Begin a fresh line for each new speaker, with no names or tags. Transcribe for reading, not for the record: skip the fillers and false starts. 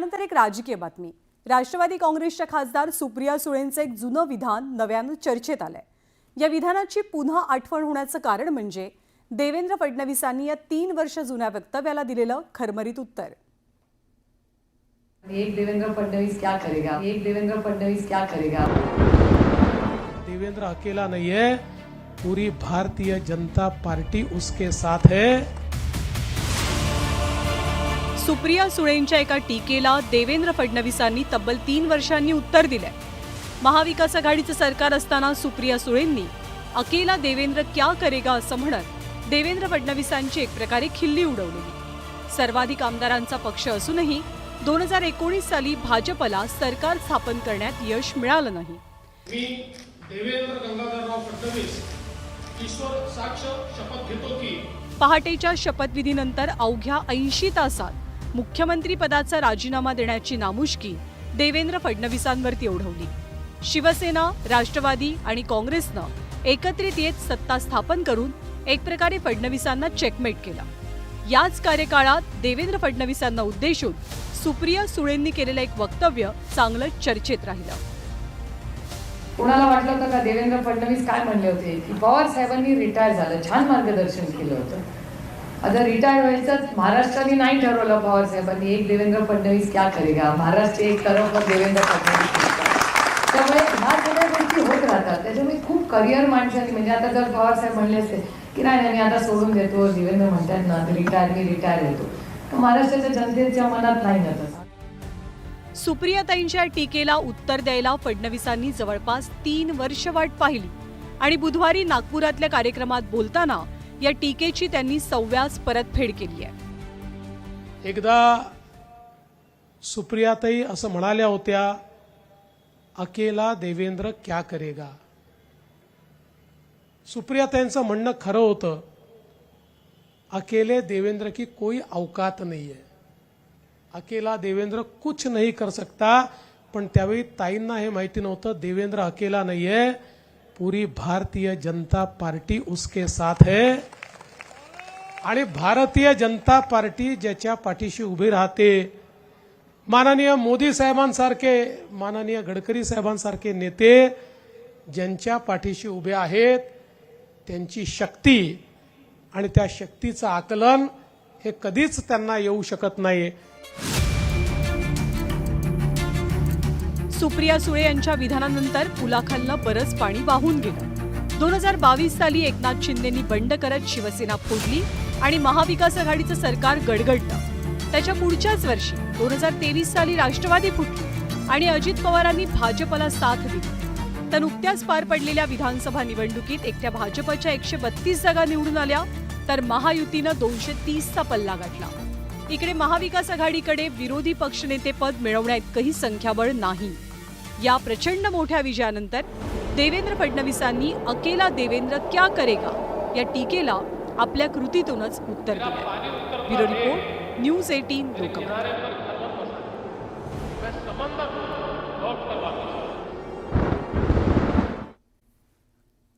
यानंतर एक राजकीय बातमी। राष्ट्रवादी काँग्रेसच्या खासदार सुप्रिया सुळेंचे एक जुनं विधान नव्यानं चर्चेत आलंय। या विधानाची पुन्हा आठवण होण्याचं कारण म्हणजे देवेंद्र फडणवीसांनी या 3 वर्ष जुन्या वक्तव्याला दिलेलं खरमरीत उत्तर।
एक देवेंद्र फडणवीस क्या करेगा, एक देवेंद्र फडणवीस क्या करेगा।
देवेंद्र अकेला नहीं है, पूरी भारतीय जनता पार्टी उसके साथ है।
सुप्रिया सुळेंच्या एका टीकेला देवेंद्र फडणवीसांनी तब्बल 3 वर्षांनी उत्तर दिलंय। महाविकास आघाडीचं सरकार असताना सुप्रिया सुळेंनी अकेला देवेंद्र क्या करेगा असं म्हणत देवेंद्र फडणवीसांची एक प्रकारे खिल्ली उडवली। सर्वाधिक आमदारांचा पक्ष असूनही 2019 साली भाजपला सरकार स्थापन करण्यात यश मिळालं नाही।
मी देवेंद्र गंगाधरराव फडणवीस ईश्वर साक्ष शपथ घेतो की
पहाटेच्या शपथविधीनंतर अवघ्या 80 तासात मुख्यमंत्री पदाचा राजीनामा देण्याची नामुष्की देवेंद्र फडणवीसांवरती ओढवली। शिवसेना, राष्ट्रवादी आणि काँग्रेसनं एकत्रित येत सत्ता स्थापन करून एक प्रकारे फडणवीसांना चेकमेट केला। याच कार्यकाळात देवेंद्र फडणवीसांना उद्देशून सुप्रिया सुळेंनी केलेलं एक वक्तव्य चांगलं चर्चेत राहिलं।
कोणाला वाटलं होतं का देवेंद्र फडणवीस काय म्हणले होते की पवार साहेबांनी रिटायर झालं, छान मार्गदर्शन केलं होतं। आता रिटायर व्हायचं महाराष्ट्राने नाही ठरवलं पवार साहेबांनी एक देवेंद्र फडणवीस क्या करेगा, महाराष्ट्र एक तरफ देवेंद्र फडणवीस। त्यामुळे ह्या सगळ्या गोष्टी होत राहतात। त्याच्यामुळे खूप करिअर माणसांनी म्हणजे आता जर पवार साहेब म्हणले असते की नाही मी आता सोडून देतो, देवेंद्र म्हणतात ना मी रिटायर होतो, तर महाराष्ट्राच्या जनतेच्या मनात नाही ना तसं।
सुप्रियाताईंच्या टीकेला उत्तर द्यायला फडणवीसांनी जवळपास 3 वर्ष वाट पाहिली आणि बुधवारी नागपुरातल्या कार्यक्रमात बोलताना या टीकेची त्यांनी सव्यास परतफेड केली आहे।
एकदा सुप्रियाताई असं म्हणाल्या होत्या, अकेला देवेंद्र क्या करेगा। सुप्रियाताईंचं म्हणणं खरं होतं, अकेले देवेंद्र की कोई औकात नहीं है, अकेला देवेंद्र कुछ नहीं कर सकता। पण त्यावेळी ताईंना हे माहिती नव्हतं देवेंद्र अकेला नहीं है, पूरी भारतीय जनता पार्टी उसके साथ है। आणि भारतीय जनता पार्टी ज्याच्या पाठीशी उभी राहते, माननीय मोदी साहेबांसारखे, माननीय गडकरी साहेबांसारखे नेते ज्यांच्या पाठीशी उभे आहेत, त्यांची शक्ती आणि त्या शक्तीचं आकलन हे कधीच त्यांना येऊ शकत नाही।
सुप्रिया सुळे यांच्या विधानानंतर पुलाखालनं बरंच पाणी वाहून गेलं। 2022 साली एकनाथ शिंदेंनी बंड करत शिवसेना फोडली आणि महाविकास आघाडीचं सरकार गडगडलं। त्याच्या पुढच्याच वर्षी 2023 साली राष्ट्रवादी फुटली आणि अजित पवारांनी भाजपला साथ दिली। तर नुकत्याच पार पडलेल्या विधानसभा निवडणुकीत एकट्या भाजपच्या 132 जागा निवडून आल्या, तर महायुतीनं 230चा पल्ला गाठला। इकडे महाविकास आघाडीकडे विरोधी पक्षनेतेपद मिळवण्याइतकंही संख्याबळ नाही। या प्रचंड मोठ्या विजयानंतर देवेंद्र फडणवीसांनी अकेला देवेंद्र क्या करेगा या टीकेला आपल्या कृतीतूनच उत्तर दिलं। Bureau report, news 18 Lokmat.